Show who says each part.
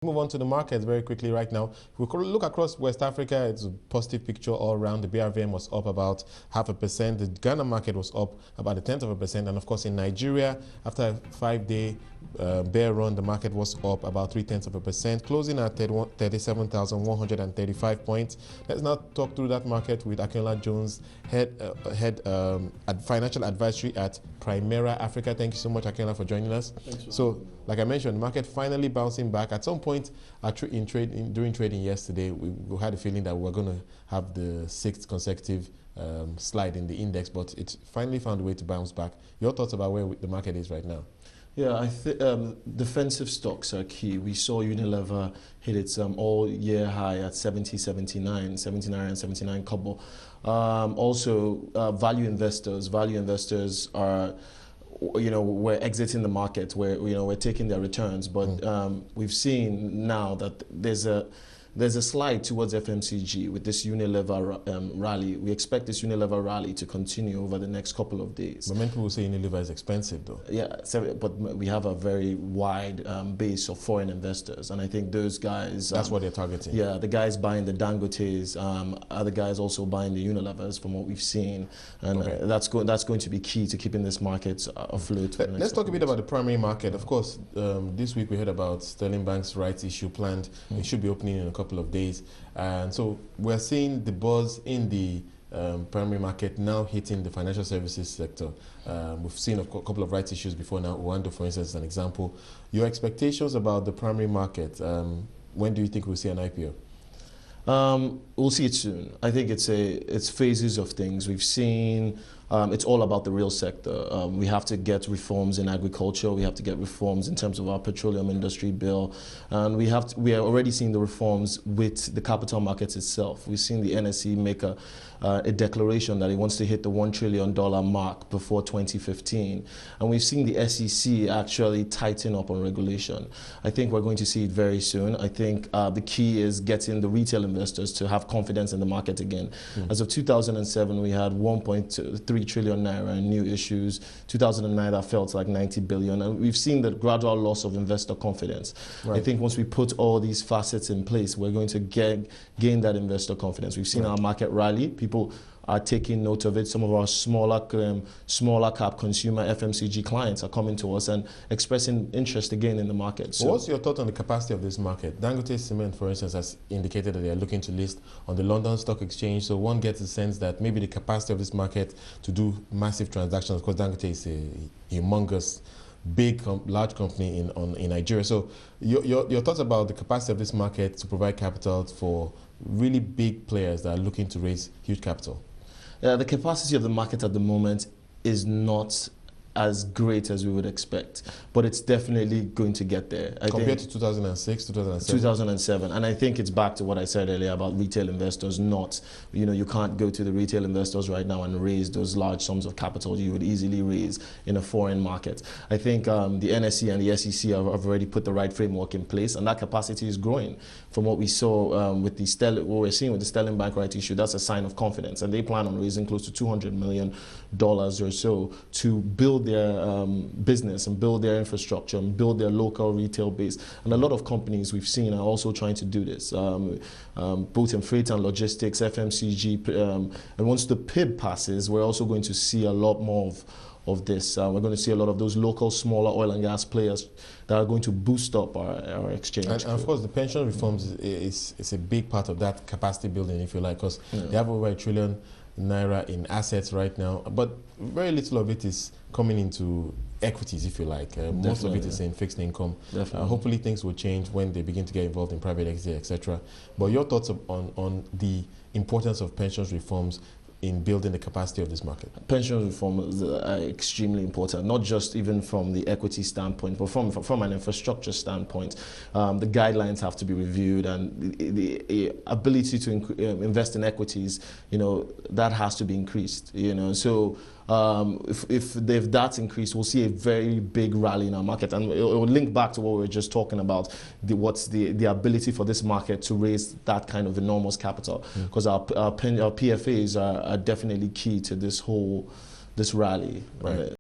Speaker 1: Move on to the markets very quickly right now. If we look across West Africa, it's a positive picture all around. The BRVM was up about 0.5%. The Ghana market was up about 0.1%. And of course, in Nigeria, after a 5-day bear run, the market was up about 0.3%, closing at 37,135 points. Let's now talk through that market with Akinola Jones, head financial advisory at Primera Africa. Thank you so much, Akinola, for joining us. So, like I mentioned, the market finally bouncing back. At some point during trading yesterday, we had a feeling that we were going to have the 6th consecutive slide in the index, but it finally found a way to bounce back. Your thoughts about where the market is right now?
Speaker 2: Yeah, I think defensive stocks are key. We saw Unilever hit its all-year high at 79 and 79 kobo. Also, value investors are, we're exiting the market, we're taking their returns, but we've seen now that there's a slide towards FMCG with this Unilever rally. We expect this Unilever rally to continue over the next couple of days.
Speaker 1: But many people say Unilever is expensive, though.
Speaker 2: Yeah, but we have a very wide base of foreign investors, and I think those guys...
Speaker 1: That's what they're targeting.
Speaker 2: Yeah, the guys buying the Dangotes, other guys also buying the Unilevers from what we've seen, and that's going to be key to keeping this market afloat.
Speaker 1: Let's talk a bit about the primary market. Of course, this week we heard about Sterling Bank's rights issue planned. It should be opening in a couple of days, and so we're seeing the buzz in the primary market now hitting the financial services sector. We've seen a couple of rights issues before now. Rwanda, for instance, is an example. Your expectations about the primary market, when do you think we'll see an IPO?
Speaker 2: We'll see it soon. I think it's phases of things. We've seen it's all about the real sector. We have to get reforms in agriculture. We have to get reforms in terms of our petroleum industry bill, and we are already seeing the reforms with the capital markets itself. We've seen the NSE make a declaration that it wants to hit the $1 trillion mark before 2015, and we've seen the SEC actually tighten up on regulation. I think we're going to see it very soon. I think the key is getting the retail investors to have confidence in the market again. As of 2007, we had 1.3 trillion naira in new issues. 2009, that fell to like 90 billion, and we've seen the gradual loss of investor confidence. Right. I think once we put all these facets in place, we're going to gain that investor confidence. We've seen our market rally. People are taking note of it. Some of our smaller cap consumer FMCG clients are coming to us and expressing interest again in the market. So
Speaker 1: what's your thought on the capacity of this market? Dangote Cement, for instance, has indicated that they are looking to list on the London Stock Exchange. So one gets a sense that maybe the capacity of this market to do massive transactions, because Dangote is a humongous, large company in Nigeria. So your thoughts about the capacity of this market to provide capital for really big players that are looking to raise huge capital?
Speaker 2: The capacity of the market at the moment is not as great as we would expect, but it's definitely going to get there.
Speaker 1: Compared to 2006, 2007?
Speaker 2: 2007, and I think it's back to what I said earlier about retail investors not, you can't go to the retail investors right now and raise those large sums of capital you would easily raise in a foreign market. I think the NSE and the SEC have already put the right framework in place, and that capacity is growing. From what we saw what we're seeing with the Sterling Bank right issue, that's a sign of confidence, and they plan on raising close to $200 million or so to build their business and build their infrastructure and build their local retail base. And a lot of companies we've seen are also trying to do this, both in freight and logistics, FMCG, and once the PIB passes, we're also going to see a lot more of this. We're going to see a lot of those local, smaller oil and gas players that are going to boost up our exchange.
Speaker 1: And of course, the pension reforms is a big part of that capacity building, if you like, because they have over $1 trillion naira in assets right now, but very little of it is coming into equities, if you like. Most of it is in fixed income. Hopefully things will change when they begin to get involved in private equity, etc. But your thoughts on the importance of pensions reforms in building the capacity of this market? Pension
Speaker 2: reforms are extremely important, not just even from the equity standpoint, but from an infrastructure standpoint. The guidelines have to be reviewed, and the ability to invest in equities, that has to be increased. So if that's increased, we'll see a very big rally in our market, and it will link back to what we were just talking about, what's the ability for this market to raise that kind of enormous capital, because our PFAs are definitely key to this rally. Right.